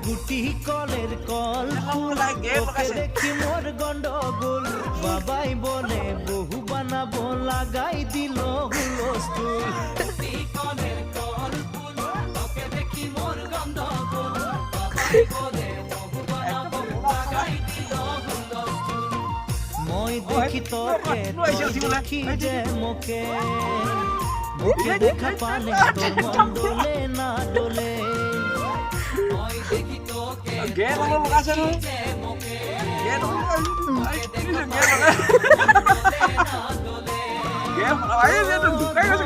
গুটি কলের call okay দেখি মোর গন্ডগোল বাবাই বলে বহু বানাবো লাগাই দিল হুলস্থুল গুটি কলের কল ওকে দেখি মোর গন্ডগোল বাবাই বলে বহু বানাবো লাগাই দিল হুলস্থুল মই দেখি তোকে দেখি যে মোকে মোকে দেখা পালে তো মন ডোলে না ডোলে Ghé nó lắc xe thôi. Ghé nó ghé mà ấy lên đừng cái nó sẽ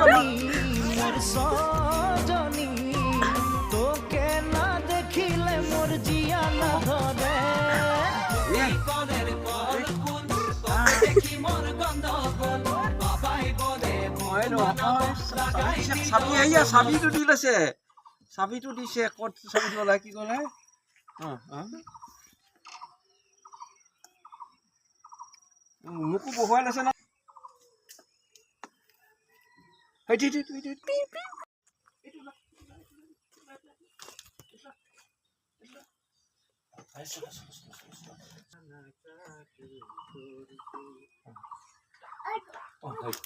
মোর সজনী তোকে না দেখিলে মোর জিয়া না ধরে কলের কল ফুল তোকে দেখি মোর গন্ধগোল বাবাই বলে Ôi đồ ơi, sabi ấy à, sabi tu đi là xe. Sabi tu đi xe, con sabi tu lại cái con này. Muku buah lah sana. Hei, di.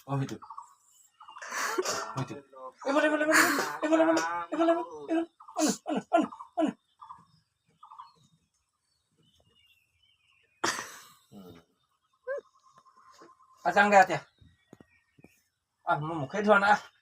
Oh, itu. Pasang lihat ya. Mau mukanya dua nak.